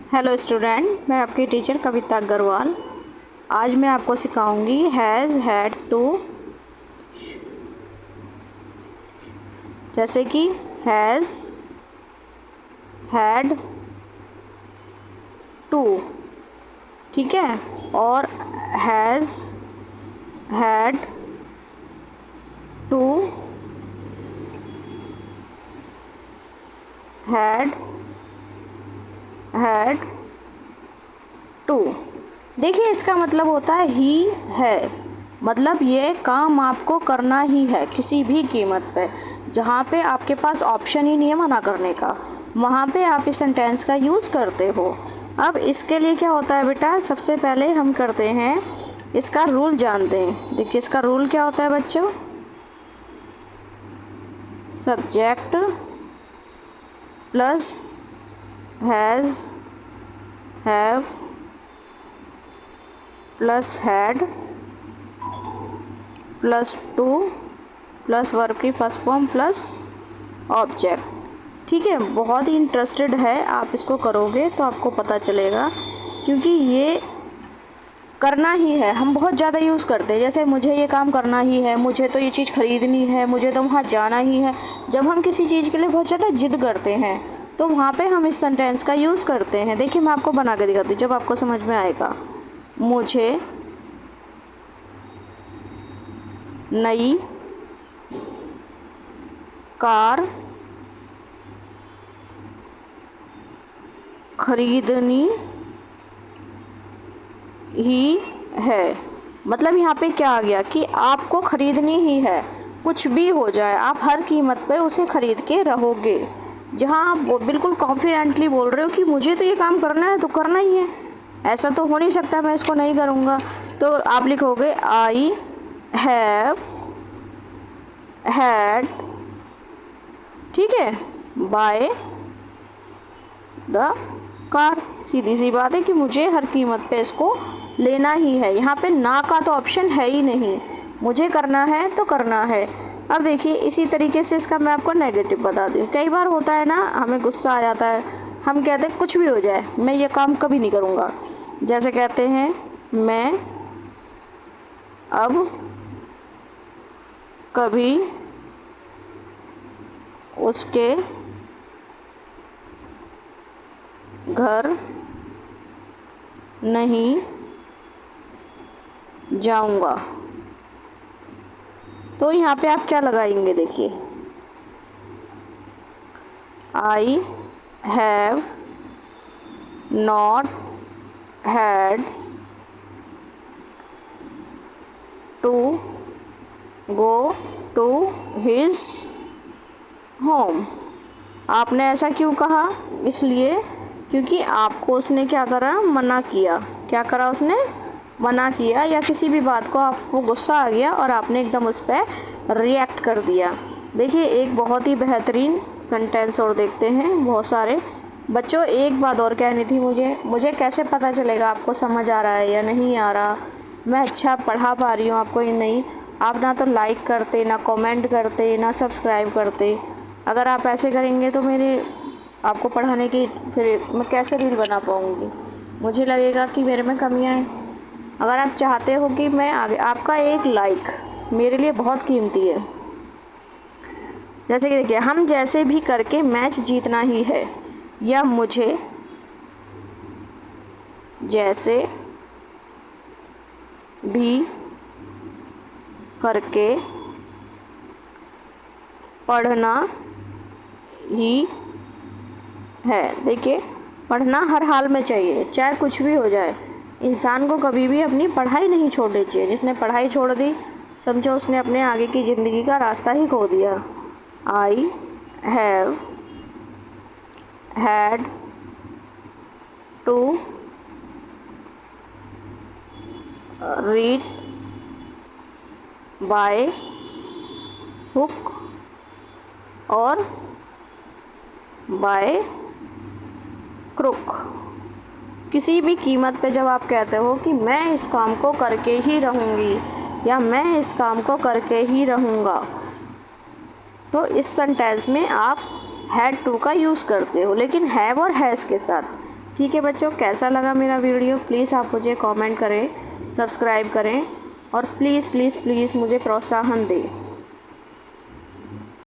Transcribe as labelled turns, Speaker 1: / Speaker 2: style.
Speaker 1: Hello student, मैं आपकी teacher कविता अग्रवाल। आज मैं आपको सिखाऊंगी हैज़, हैड, टू। जैसे कि हैज़, हैड, टू, ठीक है। और has, had, to, had, had, to. देखिए, इसका मतलब होता है ही है, मतलब ये काम आपको करना ही है किसी भी कीमत पे। जहाँ पे आपके पास ऑप्शन ही नहीं है मना करने का, वहाँ पे आप इस सेंटेंस का यूज़ करते हो। अब इसके लिए क्या होता है बेटा, सबसे पहले हम करते हैं, इसका रूल जानते हैं। देखिए, इसका रूल क्या होता है बच्चों, subject plus has, have plus had plus two plus verb की फर्स्ट फॉर्म प्लस ऑब्जेक्ट। ठीक है, बहुत ही इंटरेस्टेड है, आप इसको करोगे तो आपको पता चलेगा, क्योंकि ये करना ही है। हम बहुत ज़्यादा यूज़ करते हैं, जैसे मुझे ये काम करना ही है, मुझे तो ये चीज़ ख़रीदनी है, मुझे तो वहाँ जाना ही है। जब हम किसी चीज़ के लिए बहुत ज़्यादा जिद करते हैं तो वहाँ पे हम इस सेंटेंस का यूज़ करते हैं। देखिए, मैं आपको बना के दिखाती हूँ, जब आपको समझ में आएगा। मुझे नई कार खरीदनी ही है। मतलब यहाँ पे क्या आ गया कि आपको खरीदनी ही है, कुछ भी हो जाए आप हर कीमत पे उसे खरीद के रहोगे। जहाँ आप बिल्कुल कॉन्फिडेंटली बोल रहे हो कि मुझे तो ये काम करना है तो करना ही है, ऐसा तो हो नहीं सकता मैं इसको नहीं करूँगा, तो आप लिखोगे आई हैव हैड, ठीक है, बाय द कार। सीधी सी बात है कि मुझे हर कीमत पे इसको लेना ही है। यहाँ पे ना का तो ऑप्शन है ही नहीं, मुझे करना है तो करना है। अब देखिए, इसी तरीके से इसका मैं आपको नेगेटिव बता दूँ। कई बार होता है ना, हमें गुस्सा आ जाता है, हम कहते हैं कुछ भी हो जाए मैं ये काम कभी नहीं करूँगा। जैसे कहते हैं, मैं अब कभी उसके घर नहीं जाऊंगा। तो यहाँ पे आप क्या लगाएंगे, देखिए, I have not had to go to his home. आपने ऐसा क्यों कहा, इसलिए क्योंकि आपको उसने क्या करा, मना किया। क्या करा उसने, मना किया, या किसी भी बात को आपको गुस्सा आ गया और आपने एकदम उस पर रिएक्ट कर दिया। देखिए, एक बहुत ही बेहतरीन सेंटेंस और देखते हैं, बहुत सारे बच्चों। एक बात और कहनी थी मुझे कैसे पता चलेगा आपको समझ आ रहा है या नहीं आ रहा, मैं अच्छा पढ़ा पा रही हूँ आपको या नहीं। आप ना तो लाइक करते, ना कमेंट करते, ना सब्सक्राइब करते। अगर आप ऐसे करेंगे तो मेरे आपको पढ़ाने की फिर मैं कैसे रील बना पाऊँगी, मुझे लगेगा कि मेरे में कमियाँ हैं। अगर आप चाहते हो कि मैं आगे, आपका एक लाइक मेरे लिए बहुत कीमती है। जैसे कि देखिए, हम जैसे भी करके मैच जीतना ही है, या मुझे जैसे भी करके पढ़ना ही है। देखिए, पढ़ना हर हाल में चाहिए, चाहे कुछ भी हो जाए। इंसान को कभी भी अपनी पढ़ाई नहीं छोड़नी चाहिए। जिसने पढ़ाई छोड़ दी, समझो उसने अपने आगे की ज़िंदगी का रास्ता ही खो दिया। I have had to read by hook और बाय क्रुक। किसी भी कीमत पे जब आप कहते हो कि मैं इस काम को करके ही रहूँगी या मैं इस काम को करके ही रहूँगा, तो इस सेंटेंस में आप हैड टू का यूज़ करते हो, लेकिन हैव और हैज़ के साथ। ठीक है बच्चों, कैसा लगा मेरा वीडियो प्लीज़ आप मुझे कमेंट करें, सब्सक्राइब करें और प्लीज़ प्लीज़ प्लीज़ मुझे प्रोत्साहन दें।